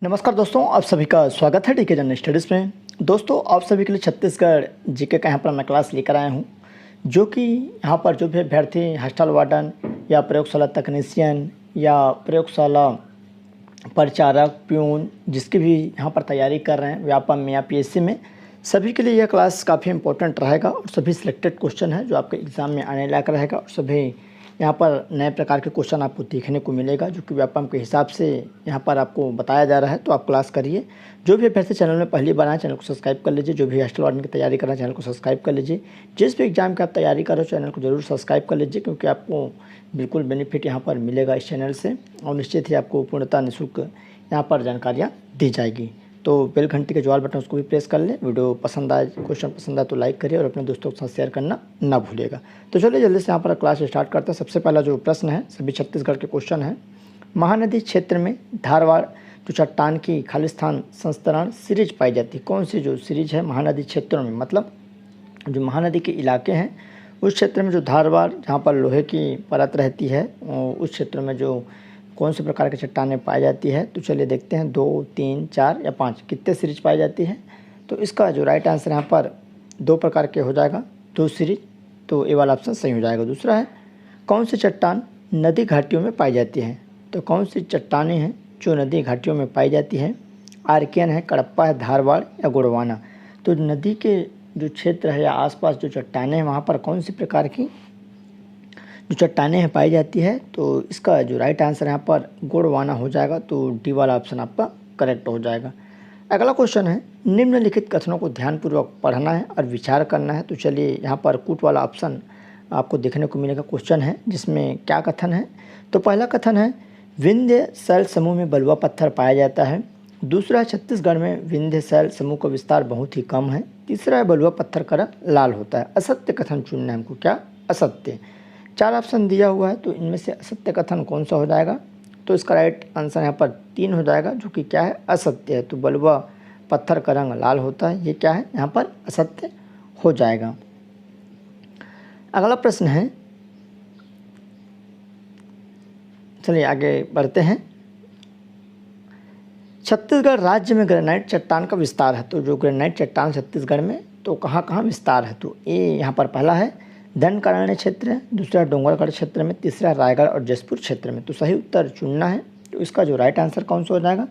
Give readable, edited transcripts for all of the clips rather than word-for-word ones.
नमस्कार दोस्तों, आप सभी का स्वागत है डीके जनरल स्टडीज़ में। दोस्तों, आप सभी के लिए छत्तीसगढ़ जीके का यहाँ पर मैं क्लास लेकर आया हूँ, जो कि यहाँ पर जो भी अभ्यर्थी हॉस्टल वार्डन या प्रयोगशाला तकनीशियन या प्रयोगशाला परिचारक, प्यून, जिसकी भी यहाँ पर तैयारी कर रहे हैं व्यापम में या पीएससी में, सभी के लिए यह क्लास काफ़ी इंपॉर्टेंट रहेगा और सभी सिलेक्टेड क्वेश्चन है जो आपके एग्ज़ाम में आने लायक रहेगा और सभी यहाँ पर नए प्रकार के क्वेश्चन आपको देखने को मिलेगा, जो कि व्यापम के हिसाब से यहाँ पर आपको बताया जा रहा है। तो आप क्लास करिए। जो भी अभ्यर्थी चैनल में पहली बार आए, चैनल को सब्सक्राइब कर लीजिए। जो भी हॉस्टल वार्डन की तैयारी कर रहे हैं, चैनल को सब्सक्राइब कर लीजिए। जिस भी एग्जाम की आप तैयारी कर रहे हो, चैनल को जरूर सब्सक्राइब कर लीजिए, क्योंकि आपको बिल्कुल बेनिफिट यहाँ पर मिलेगा इस चैनल से और निश्चित ही आपको पूर्णतः निःशुल्क यहाँ पर जानकारियाँ दी जाएगी। तो बेल घंटी के जो ऑल बटन उसको भी प्रेस कर लें। वीडियो पसंद आए, क्वेश्चन पसंद आए तो लाइक करिए और अपने दोस्तों के साथ शेयर करना ना भूलिएगा। तो चलिए जल्दी से यहाँ पर क्लास स्टार्ट करते हैं। सबसे पहला जो प्रश्न है, सभी छत्तीसगढ़ के क्वेश्चन है। महानदी क्षेत्र में धारवाड़ जो चट्टान की खालिस्तान संस्तरण सीरीज पाई जाती है, कौन सी जो सीरीज है महानदी क्षेत्रों में, मतलब जो महानदी के इलाके हैं उस क्षेत्र में जो धारवाड़, जहाँ पर लोहे की परत रहती है, उस क्षेत्र में जो कौन से प्रकार की चट्टानें पाई जाती है। तो चलिए देखते हैं 2, 3, 4 या 5 कितने सीरीज पाई जाती है। तो इसका जो राइट आंसर यहाँ पर 2 प्रकार के हो जाएगा, 2 सीरीज। तो ए वाला ऑप्शन सही हो जाएगा। दूसरा है, कौन सी चट्टान नदी घाटियों में पाई जाती है। तो कौन सी चट्टानें हैं जो नदी घाटियों में पाई जाती है। आर्कियन है, कडप्पा है, धारवाड़ या गोंडवाना। तो नदी के जो क्षेत्र है या आसपास जो चट्टानें हैं, वहाँ पर कौन सी प्रकार की जो चट्टानें हैं पाई जाती है। तो इसका जो राइट आंसर यहाँ पर गोंडवाना हो जाएगा। तो डी वाला ऑप्शन आपका करेक्ट हो जाएगा। अगला क्वेश्चन है, निम्नलिखित कथनों को ध्यानपूर्वक पढ़ना है और विचार करना है। तो चलिए यहाँ पर कूट वाला ऑप्शन आपको देखने को मिलेगा क्वेश्चन है, जिसमें क्या कथन है। तो पहला कथन है, विंध्य शैल समूह में बलुआ पत्थर पाया जाता है। दूसरा है, छत्तीसगढ़ में विंध्य शैल समूह का विस्तार बहुत ही कम है। तीसरा है, बलुआ पत्थर का रंग लाल होता है। असत्य कथन चुनना है हमको, क्या असत्य। 4 ऑप्शन दिया हुआ है, तो इनमें से असत्य कथन कौन सा हो जाएगा। तो इसका राइट आंसर यहाँ पर 3 हो जाएगा, जो कि क्या है, असत्य है। तो बलुआ पत्थर का रंग लाल होता है, ये क्या है, यहाँ पर असत्य हो जाएगा। अगला प्रश्न है, चलिए आगे बढ़ते हैं। छत्तीसगढ़ राज्य में ग्रेनाइट चट्टान का विस्तार है। तो जो ग्रेनाइट चट्टान छत्तीसगढ़ में, तो कहाँ कहाँ विस्तार है। तो ये यहाँ पर पहला है दंडकारण्य क्षेत्र है, दूसरा डोंगरगढ़ क्षेत्र में, तीसरा रायगढ़ और जसपुर क्षेत्र में। तो सही उत्तर चुनना है। तो इसका जो राइट आंसर कौन सा हो जाएगा।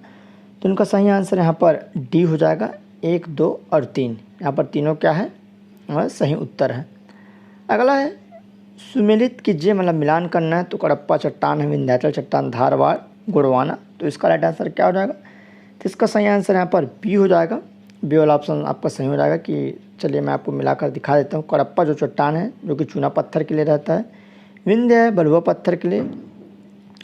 तो इनका सही आंसर यहाँ पर डी हो जाएगा। 1, 2 और 3, यहाँ पर तीनों क्या है, और सही उत्तर है। अगला है, सुमेलित कीजिए, मतलब मिलान करना है। तो कडप्पा चट्टान है, विंध्याचल चट्टान, धारवाड़, गोंडवाना। तो इसका राइट आंसर क्या हो जाएगा। तो इसका सही आंसर यहाँ पर बी हो जाएगा। बी वाला ऑप्शन आपका सही हो जाएगा। कि चलिए मैं आपको मिलाकर दिखा देता हूँ। कडप्पा जो चट्टान है, जो कि चूना पत्थर के लिए रहता है। विंध्य है बलुआ पत्थर के लिए,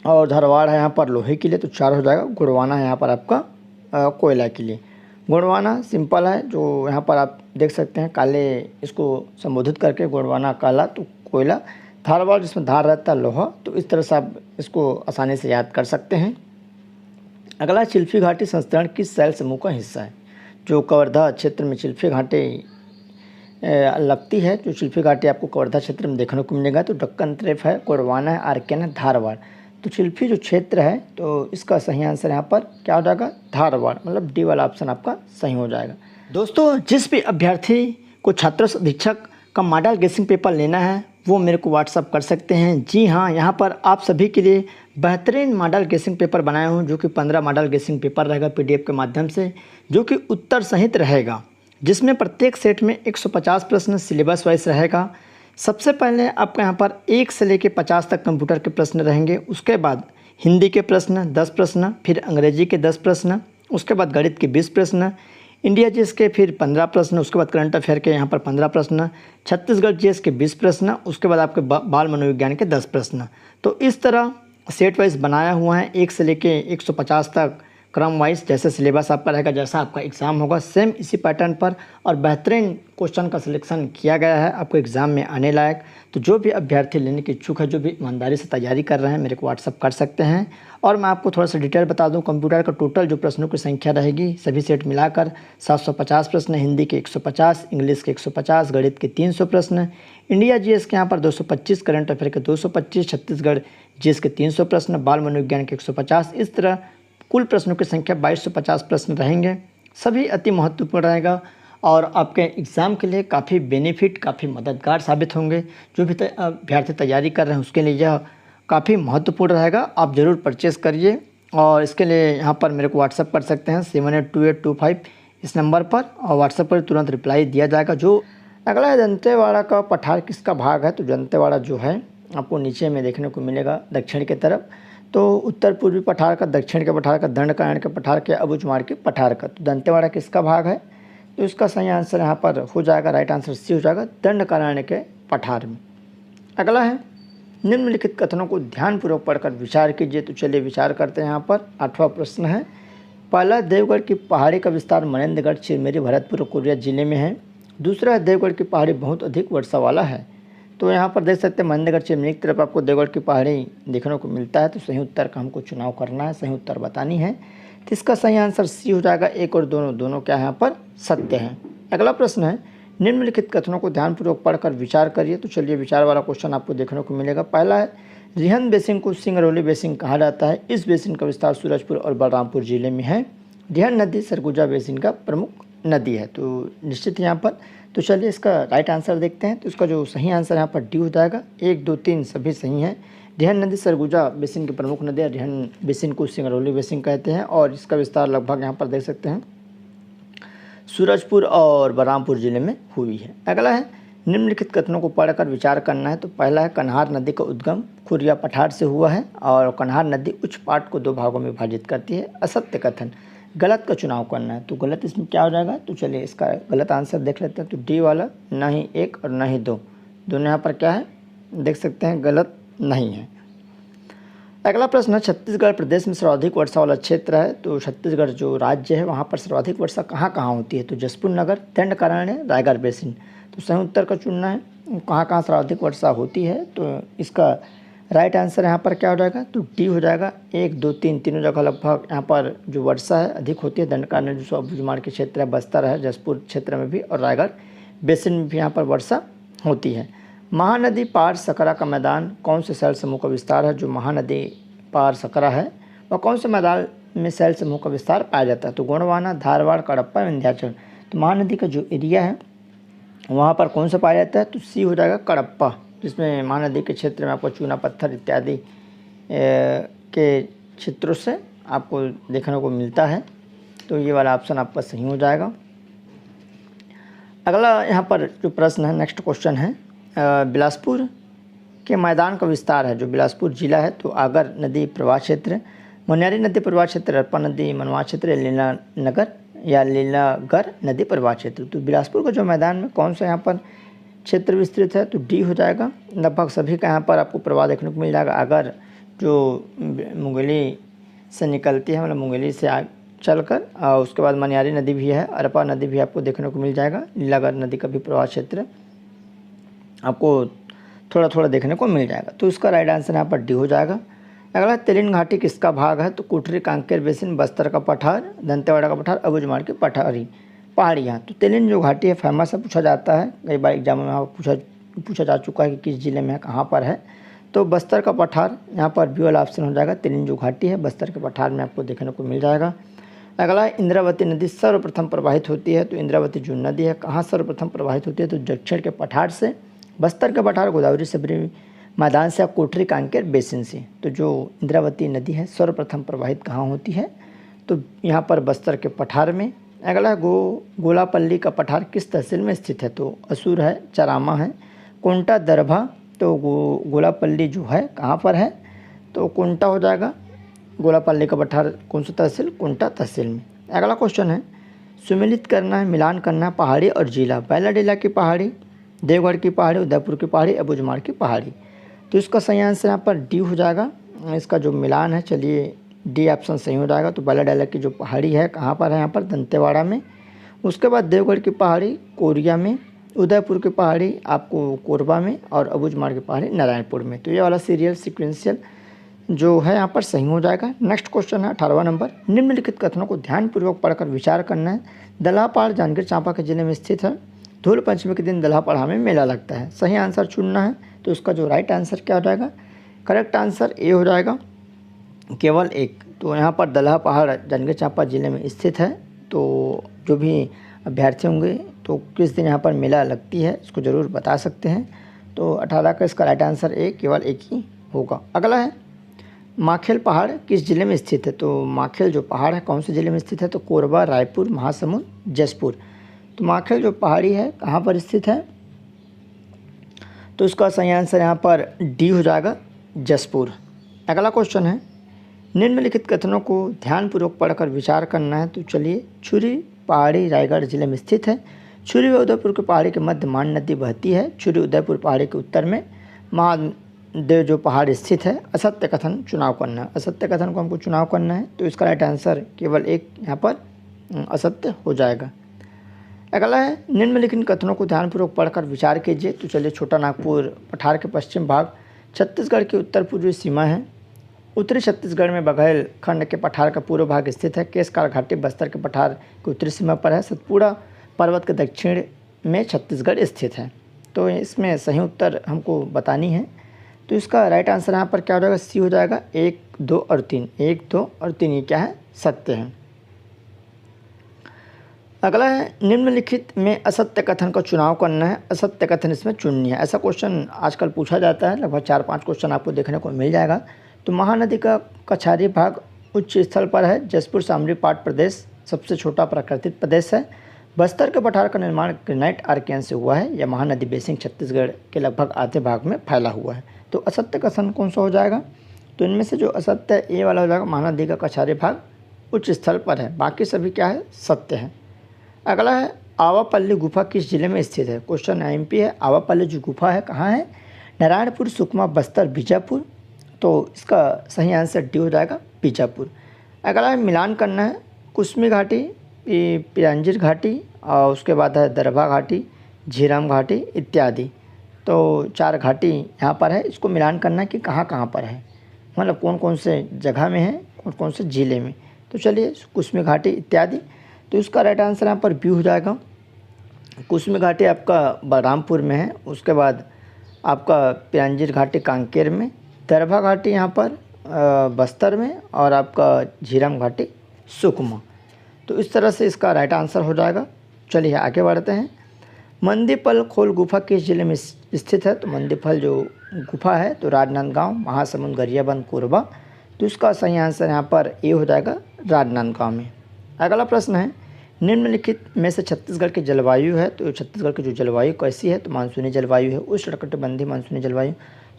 और धारवाड़ है यहाँ पर लोहे के लिए। तो 4 हो जाएगा। गोंडवाना है यहाँ पर आपका कोयला के लिए। गोंडवाना सिंपल है, जो यहाँ पर आप देख सकते हैं काले, इसको संबोधित करके गोंडवाना काला, तो कोयला। धारवाड़ जिसमें धार रहता है, लोहा। तो इस तरह से आप इसको आसानी से याद कर सकते हैं। अगला, चिल्फी घाटी संस्करण किस शैल समूह का हिस्सा है। जो कवर्धा क्षेत्र में चिल्फी घाटी लगती है, जो चिल्फी घाटी आपको कवर्धा क्षेत्र में देखने को मिलेगा। तो दक्कन ट्रेप है, गोंडवाना है, आर्कियन है, धारवाड़। तो चिल्फी जो क्षेत्र है, तो इसका सही आंसर यहाँ पर क्या हो जाएगा, धारवाड़, मतलब डी वाला ऑप्शन आपका सही हो जाएगा। दोस्तों, जिस भी अभ्यर्थी को छात्र अधीक्षक का मॉडल गेसिंग पेपर लेना है, वो मेरे को व्हाट्सअप कर सकते हैं। जी हाँ, यहाँ पर आप सभी के लिए बेहतरीन मॉडल गेसिंग पेपर बनाया हूँ, जो कि 15 मॉडल गेसिंग पेपर रहेगा PDF के माध्यम से, जो कि उत्तर सहित रहेगा, जिसमें प्रत्येक सेट में 150 प्रश्न सिलेबस वाइज रहेगा। सबसे पहले आपका यहाँ पर 1 से लेकर 50 तक कंप्यूटर के प्रश्न रहेंगे। उसके बाद हिंदी के प्रश्न 10 प्रश्न, फिर अंग्रेजी के 10 प्रश्न, उसके बाद गणित के 20 प्रश्न, इंडिया जीएस के फिर 15 प्रश्न, उसके बाद करंट अफेयर के यहाँ पर 15 प्रश्न, छत्तीसगढ़ जीएस के 20 प्रश्न, उसके बाद आपके बाल मनोविज्ञान के 10 प्रश्न। तो इस तरह सेट वाइज बनाया हुआ है, 1 से लेके 150 तक क्रम वाइज। जैसे सिलेबस आपका रहेगा, जैसा आपका एग्ज़ाम होगा, सेम इसी पैटर्न पर और बेहतरीन क्वेश्चन का सिलेक्शन किया गया है आपको एग्ज़ाम में आने लायक। तो जो भी अभ्यर्थी लेने की इच्छुक है, जो भी ईमानदारी से तैयारी कर रहे हैं, मेरे को व्हाट्सअप कर सकते हैं। और मैं आपको थोड़ा सा डिटेल बता दूं, कंप्यूटर का टोटल जो प्रश्नों की संख्या रहेगी, सभी सेट मिलाकर 750 प्रश्न, हिंदी के 150, इंग्लिश के 150, गणित के 300 प्रश्न, इंडिया जीएस के यहाँ पर 225, करंट अफेयर के 225, छत्तीसगढ़ जीएस के 300 प्रश्न, बाल मनोविज्ञान के 150। इस तरह कुल प्रश्नों की संख्या 2250 प्रश्न रहेंगे, सभी अति महत्वपूर्ण रहेगा और आपके एग्ज़ाम के लिए काफ़ी बेनिफिट, काफ़ी मददगार साबित होंगे। जो भी अभ्यर्थी तैयारी कर रहे हैं उसके लिए यह काफ़ी महत्वपूर्ण रहेगा। आप ज़रूर परचेज़ करिए और इसके लिए यहाँ पर मेरे को व्हाट्सअप कर सकते हैं 782825 इस नंबर पर, और व्हाट्सएप पर तुरंत रिप्लाई दिया जाएगा। जो अगला है दंतेवाड़ा का पठार किसका भाग है, तो दंतेवाड़ा जो है आपको नीचे में देखने को मिलेगा दक्षिण की तरफ, तो उत्तर पूर्वी पठार का, दक्षिण के पठार का, दंडकारण्य के पठार के, अबूझमाड़ के पठार का। तो दंतेवाड़ा किसका भाग है, तो इसका सही आंसर यहाँ पर हो जाएगा, राइट आंसर सी हो जाएगा, दंडकारण्य के पठार में। अगला है निम्नलिखित कथनों को ध्यानपूर्वक पढ़कर विचार कीजिए। तो चलिए विचार करते हैं। यहाँ पर 8वां प्रश्न है, पहला देवगढ़ की पहाड़ी का विस्तार मनेंद्रगढ़, चिरमिरी, भरतपुर, कोरिया जिले में है। दूसरा है देवगढ़ की पहाड़ी बहुत अधिक वर्षा वाला है। तो यहाँ पर देख सकते हैं मनेंद्रगढ़, चिरमिरी की तरफ आपको देवगढ़ की पहाड़ी देखने को मिलता है। तो सही उत्तर का हमको चुनाव करना है, सही उत्तर बतानी है। तो इसका सही आंसर सी हो जाएगा। एक और दोनों क्या है यहाँ पर सत्य है। अगला प्रश्न है, निम्नलिखित कथनों को ध्यानपूर्वक पढ़कर विचार करिए। तो चलिए विचार वाला क्वेश्चन आपको देखने को मिलेगा। पहला है, रिहंद बेसिन को सिंगरौली बेसिन कहा जाता है। इस बेसिन का विस्तार सूरजपुर और बलरामपुर जिले में है। रिहंद नदी सरगुजा बेसिन का प्रमुख नदी है। तो निश्चित यहाँ पर, तो चलिए इसका राइट आंसर देखते हैं। तो इसका जो सही आंसर यहाँ पर डी हो जाएगा। 1, 2, 3 सभी सही हैं। रिहंद नदी सरगुजा बेसिन की प्रमुख नदी है। रिहंद बेसिन को सिंगरौली बेसिन कहते हैं और इसका विस्तार लगभग यहाँ पर देख सकते हैं सूरजपुर और बलरामपुर जिले में हुई है। अगला है, निम्नलिखित कथनों को पढ़कर विचार करना है। तो पहला है, कन्हार नदी का उद्गम खुरिया पठार से हुआ है और कन्हार नदी उच्च पाट को 2 भागों में विभाजित करती है। असत्य कथन, गलत का चुनाव करना है। तो गलत इसमें क्या हो जाएगा, तो चलिए इसका गलत आंसर देख लेते हैं। तो डी वाला, ना ही 1 और ना ही 2, दोनों यहाँ पर क्या है देख सकते हैं गलत नहीं है। अगला प्रश्न है, छत्तीसगढ़ प्रदेश में सर्वाधिक वर्षा वाला क्षेत्र है। तो छत्तीसगढ़ जो राज्य है वहाँ पर सर्वाधिक वर्षा कहाँ कहाँ होती है, तो जसपुर नगर, दंडकारण्य, रायगढ़ बेसिन। तो सही उत्तर का चुनना है, कहाँ कहाँ सर्वाधिक वर्षा होती है। तो इसका राइट आंसर यहाँ पर क्या हो जाएगा, तो डी हो जाएगा। 1, 2, 3 तीनों जगह लगभग यहाँ पर जो वर्षा है अधिक होती है। दंडकारण्य जो अबूझमाड़ के क्षेत्र है, बस्तर है, जसपुर क्षेत्र में भी, और रायगढ़ बेसिन में भी यहाँ पर वर्षा होती है। महानदी पार सकरा का मैदान कौन से शैल समूह का विस्तार है। जो महानदी पार सकरा है वह कौन से मैदान में शैल समूह का विस्तार पाया जाता है। तो गोंडवाना, धारवाड़, कडप्पा, विंध्याचल। तो महानदी का जो एरिया है वहाँ पर कौन सा पाया जाता है, तो सी हो जाएगा, कडप्पा, जिसमें महानदी के क्षेत्र में आपको चूना पत्थर इत्यादि के क्षेत्रों से आपको देखने को मिलता है। तो ये वाला ऑप्शन आपका सही हो जाएगा। अगला यहाँ पर जो प्रश्न है, नेक्स्ट क्वेश्चन है, बिलासपुर के मैदान का विस्तार है। जो बिलासपुर जिला है तो आगर नदी प्रवाह क्षेत्र, मुनियारी नदी प्रवाह क्षेत्र, अरपा नदी मनवा क्षेत्र, लीलागर नदी प्रवाह क्षेत्र। तो बिलासपुर का जो मैदान में कौन सा यहाँ पर क्षेत्र विस्तृत है, तो डी हो जाएगा। लगभग सभी का यहाँ पर आपको प्रवाह देखने को मिल जाएगा। अगर जो मुंगेली से निकलती है, मतलब मुंगेली से चलकर, और उसके बाद मनियारी नदी भी है, अरपा नदी भी आपको देखने को मिल जाएगा। लीलागर नदी का भी प्रवाह क्षेत्र आपको थोड़ा थोड़ा देखने को मिल जाएगा। तो इसका राइट आंसर यहाँ पर डी हो जाएगा। अगला, तेलिन घाटी किसका भाग है, तो कोठरी, कांकेर बेसिन, बस्तर का पठार, दंतेवाड़ा का पठार, अबूझमाड़ की पहाड़ियाँ। तो तेलिन जो घाटी है फेमस है, पूछा जाता है कई बार एग्जाम में, वहाँ पूछा जा चुका है कि किस जिले में है, कहाँ पर है। तो बस्तर का पठार यहाँ पर बी वाला ऑप्शन हो जाएगा। तेलिन जो घाटी है बस्तर के पठार में आपको देखने को मिल जाएगा। अगला, इंद्रावती नदी सर्वप्रथम प्रवाहित होती है। तो इंद्रावती जो नदी है कहाँ सर्वप्रथम प्रवाहित होती है, तो दक्षिण के पठार से, बस्तर के पठार, गोदावरी सबरी मैदान से, कोठरी, कांकेर बेसिन से। तो जो इंद्रावती नदी है सर्वप्रथम प्रवाहित कहाँ होती है, तो यहाँ पर बस्तर के पठार में। अगला, गोलापल्ली का पठार किस तहसील में स्थित है, तो असूर है, चरामा है, कोंटा, दरभा। तो गोलापल्ली जो है कहाँ पर है, तो कोंटा हो जाएगा। गोलापल्ली का पठार कौन सा तहसील, कोंटा तहसील में। अगला क्वेश्चन है, सुमिलित करना है, मिलान करना है पहाड़ी और जिला। बैलाडीला की पहाड़ी, देवगढ़ की पहाड़ी, उदयपुर की पहाड़ी, अबूझमाड़ की पहाड़ी। तो इसका सही आंसर यहाँ पर डी हो जाएगा। इसका जो मिलान है, चलिए डी ऑप्शन सही हो जाएगा। तो बैलाडीला की जो पहाड़ी है कहाँ पर है, यहाँ पर दंतेवाड़ा में। उसके बाद देवगढ़ की पहाड़ी कोरिया में, उदयपुर की पहाड़ी आपको कोरबा में, और अबूझमाड़ की पहाड़ी नारायणपुर में। तो ये वाला सीरियल सिक्वेंशियल जो है यहाँ पर सही हो जाएगा। नेक्स्ट क्वेश्चन है 18वां नंबर, निम्नलिखित कथनों को ध्यानपूर्वक पढ़कर विचार करना है। दल्हापाड़ जांजगीर चांपा के जिले में स्थित है। धूल पंचमी के दिन दल्हापाड़ा में मेला लगता है। सही आंसर चुनना है। तो इसका जो राइट आंसर क्या हो जाएगा, करेक्ट आंसर ए हो जाएगा। केवल एक, तो यहाँ पर दलहा पहाड़ जांजगीर चांपा ज़िले में स्थित है। तो जो भी अभ्यर्थी होंगे तो किस दिन यहाँ पर मेला लगती है इसको ज़रूर बता सकते हैं। तो 18 का इसका राइट आंसर केवल एक ही होगा। अगला है माखेल पहाड़ किस ज़िले में स्थित है। तो माखेल जो पहाड़ है कौन से ज़िले में स्थित है, तो कोरबा, रायपुर, महासमुंद, जसपुर। तो माखेल जो पहाड़ी है कहाँ पर स्थित है, तो इसका सही आंसर यहाँ पर डी हो जाएगा, जसपुर। अगला क्वेश्चन है निम्नलिखित कथनों को ध्यानपूर्वक पढ़कर विचार करना है। तो चलिए, छुरी पहाड़ी रायगढ़ जिले में स्थित है। छुरी व उदयपुर की पहाड़ी के मध्य मान नदी बहती है। छुरी उदयपुर पहाड़ी के उत्तर में महादेव जो पहाड़ स्थित है। असत्य कथन चुनाव करना है। असत्य कथन को हमको चुनाव करना है, तो इसका राइट आंसर केवल एक यहाँ पर असत्य हो जाएगा। अगला है निम्नलिखित कथनों को ध्यानपूर्वक पढ़कर विचार कीजिए। तो चलिए, छोटा नागपुर पठार के पश्चिम भाग छत्तीसगढ़ की उत्तर पूर्वी सीमा है। उत्तरी छत्तीसगढ़ में बघेल खंड के पठार का पूर्व भाग स्थित है। केसकाल घाटी बस्तर के पठार की उत्तरी सीमा पर है। सतपुड़ा पर्वत के दक्षिण में छत्तीसगढ़ स्थित है। तो इसमें सही उत्तर हमको बतानी है। तो इसका राइट आंसर यहाँ पर क्या हो जाएगा, सी हो जाएगा। 1, 2 और 3, 1, 2 और 3 ये क्या है, सत्य है। अगला है निम्नलिखित में असत्य कथन का चुनाव करना है। असत्य कथन इसमें चुननी है। ऐसा क्वेश्चन आजकल पूछा जाता है, लगभग 4-5 क्वेश्चन आपको देखने को मिल जाएगा। तो महानदी का कछारी भाग उच्च स्थल पर है। जसपुर सामरी पाट प्रदेश सबसे छोटा प्राकृतिक प्रदेश है। बस्तर के पठार का निर्माण ग्रेनाइट आर्कियन से हुआ है। यह महानदी बेसिन छत्तीसगढ़ के लगभग आधे भाग में फैला हुआ है। तो असत्य कथन कौन सा हो जाएगा, तो इनमें से जो असत्य है ए वाला हो जाएगा। महानदी का कछारी भाग उच्च स्थल पर है, बाकी सभी क्या है, सत्य है। अगला है आवापल्ली गुफा किस जिले में स्थित है। क्वेश्चन एमपी है। आवापल्ली जो गुफा है कहाँ है, नारायणपुर, सुकमा, बस्तर, बीजापुर। तो इसका सही आंसर डी हो जाएगा, बीजापुर। अगला है मिलान करना है। कुसमी घाटी, पिरंजीर घाटी और उसके बाद है दरभा घाटी, झीरम घाटी इत्यादि। तो 4 घाटी यहाँ पर है। इसको मिलान करना है कि कहाँ कहाँ पर है, मतलब कौन कौन से जगह में है, कौन कौन से ज़िले में। तो चलिए, कुसमी घाटी इत्यादि। तो इसका राइट आंसर यहाँ पर बी हो जाएगा। कुसमी घाटी आपका बलरामपुर में है। उसके बाद आपका पिरंजीर घाटी कांकेर में, दरभा घाटी यहाँ पर बस्तर में, और आपका झीरम घाटी सुकमा। तो इस तरह से इसका राइट आंसर हो जाएगा। चलिए आगे बढ़ते हैं। मंदीफल खोल गुफा किस जिले में स्थित है। तो मंदीफल जो गुफा है तो राजनांदगांव, महासमुंद, गरियाबंद, कोरबा। तो इसका सही आंसर यहाँ पर ए हो जाएगा, राजनांदगांव में। अगला प्रश्न है निम्नलिखित में से छत्तीसगढ़ की जलवायु है। तो छत्तीसगढ़ की जो जलवायु कैसी है, तो मानसूनी जलवायु है, उष्णकटिबंधीय मानसूनी जलवायु,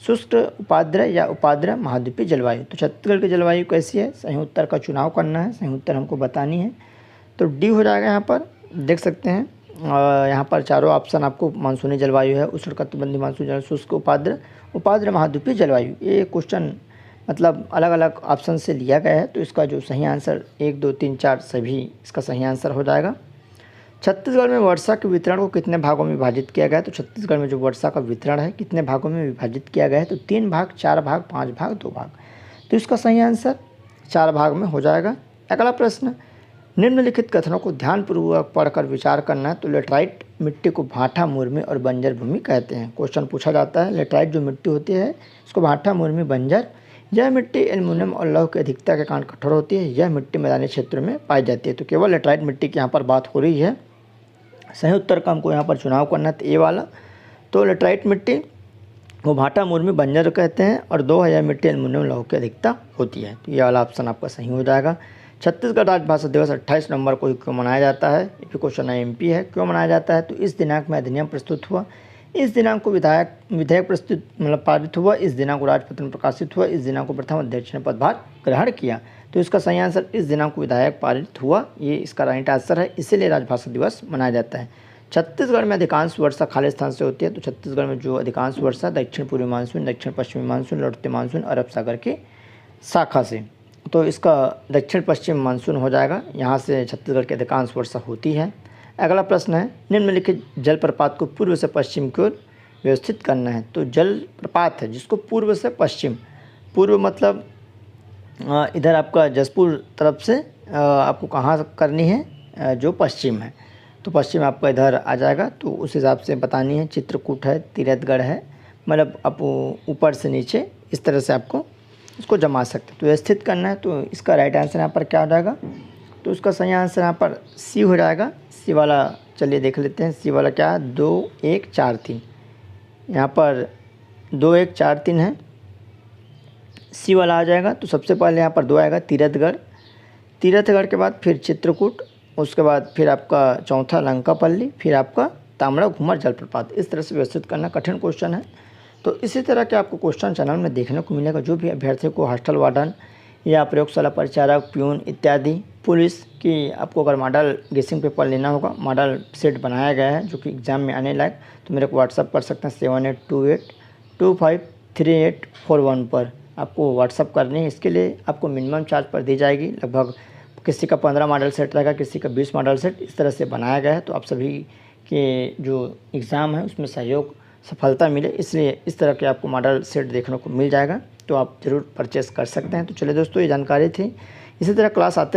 शुष्क उपाद्र या उपाद्र महाद्वीपीय जलवायु। तो छत्तीसगढ़ की जलवायु कैसी है, सही उत्तर का चुनाव करना है, सही उत्तर हमको बतानी है। तो डी हो जाएगा। यहाँ पर देख सकते हैं, यहाँ पर चारों ऑप्शन आपको मानसूनी जलवायु है, उष्णकटिबंधीय मानसूनी जलवायु, शुष्क उपाद्र महाद्वीपीय जलवायु। ये क्वेश्चन मतलब अलग अलग ऑप्शन से लिया गया है। तो इसका जो सही आंसर 1, 2, 3, 4 सभी इसका सही आंसर हो जाएगा। छत्तीसगढ़ में वर्षा के वितरण को कितने भागों में विभाजित किया गया है। तो छत्तीसगढ़ में जो वर्षा का वितरण है कितने भागों में विभाजित किया गया है, तो 3 भाग, 4 भाग, 5 भाग, 2 भाग। तो इसका सही आंसर 4 भाग में हो जाएगा। अगला प्रश्न, निम्नलिखित कथनों को ध्यानपूर्वक पढ़कर विचार करना है। तो लेटराइट मिट्टी को भाटा, मुर्मी और बंजर भूमि कहते हैं। क्वेश्चन पूछा जाता है, लेटराइट जो मिट्टी होती है इसको भाटा, मुर्मी, बंजर। यह मिट्टी एल्युमिनियम और लौह की अधिकता के कारण कठोर होती है। यह मिट्टी मैदानी क्षेत्रों में पाई जाती है। तो केवल लेटराइट मिट्टी की यहाँ पर बात हो रही है। सही उत्तर का हमको यहाँ पर चुनाव करना है, तो ए वाला। तो लेटराइट मिट्टी वो भाटा, मुर्मी, बंजर कहते हैं, और 2 है यह मिट्टी एल्युमिनियम लौह की अधिकता होती है। तो ये वाला ऑप्शन आपका सही हो जाएगा। छत्तीसगढ़ राजभाषा दिवस 28 नवंबर को क्यों मनाया जाता है। ये क्वेश्चन एमपी है। क्यों मनाया जाता है, तो इस दिनांक में अधिनियम प्रस्तुत हुआ। इस दिनांक को विधेयक प्रस्तुत पारित हुआ। इस दिनांक को राजपत्र में प्रकाशित हुआ। इस दिनांक को प्रथम अध्यक्ष ने पदभार ग्रहण किया। तो इसका सही आंसर इस दिनांक को विधेयक पारित हुआ, ये इसका राइट आंसर है। इसीलिए राजभाषा दिवस मनाया जाता है। छत्तीसगढ़ में अधिकांश वर्षा खाली स्थान से होती है। तो छत्तीसगढ़ में जो अधिकांश वर्षा दक्षिण पूर्वी मानसून, दक्षिण पश्चिमी मानसून, लौटते मानसून, अरब सागर की शाखा से। तो इसका दक्षिण पश्चिम मानसून हो जाएगा। यहाँ से छत्तीसगढ़ की अधिकांश वर्षा होती है। अगला प्रश्न है निम्नलिखित जलप्रपात को पूर्व से पश्चिम की ओर व्यवस्थित करना है। तो जलप्रपात है जिसको पूर्व से पश्चिम, पूर्व मतलब इधर आपका जसपुर तरफ से आपको कहाँ करनी है, जो पश्चिम है। तो पश्चिम आपका इधर आ जाएगा। तो उस हिसाब से बतानी है। चित्रकूट है, तीरथगढ़ है, मतलब आप ऊपर से नीचे इस तरह से आपको इसको जमा सकते हैं। तो स्थित करना है, तो इसका राइट आंसर यहाँ पर क्या हो जाएगा, तो उसका सही आंसर यहाँ पर सी हो जाएगा। सी वाला चलिए देख लेते हैं, सी वाला क्या है, 2 1 4 3, यहाँ पर 2 1 4 3 है, सी वाला आ जाएगा। तो सबसे पहले यहाँ पर 2 आएगा तीरथगढ़, तीरथगढ़ के बाद फिर चित्रकूट, उसके बाद फिर आपका चौथा लंकापल्ली, फिर आपका ताम्रा घूमर जलप्रपात। इस तरह से व्यवस्थित करना कठिन क्वेश्चन है। तो इसी तरह के आपको क्वेश्चन चैनल में देखने को मिलेगा। जो भी अभ्यर्थी को हॉस्टल वार्डन या प्रयोगशाला परिचारक, प्यून इत्यादि, पुलिस की आपको अगर मॉडल गेसिंग पेपर लेना होगा, मॉडल सेट बनाया गया है जो कि एग्ज़ाम में आने लायक, तो मेरे को व्हाट्सअप कर सकते हैं 7828253841 पर आपको व्हाट्सअप करनी है। इसके लिए आपको मिनिमम चार्ज पर दी जाएगी, लगभग किसी का 15 मॉडल सेट रहेगा, किसी का 20 मॉडल सेट, इस तरह से बनाया गया है। तो आप सभी के जो एग्ज़ाम है उसमें सहयोग सफलता मिले, इसलिए इस तरह के आपको मॉडल सेट देखने को मिल जाएगा, तो आप ज़रूर परचेस कर सकते हैं। तो चलिए दोस्तों, ये जानकारी थी। इसी तरह क्लास आते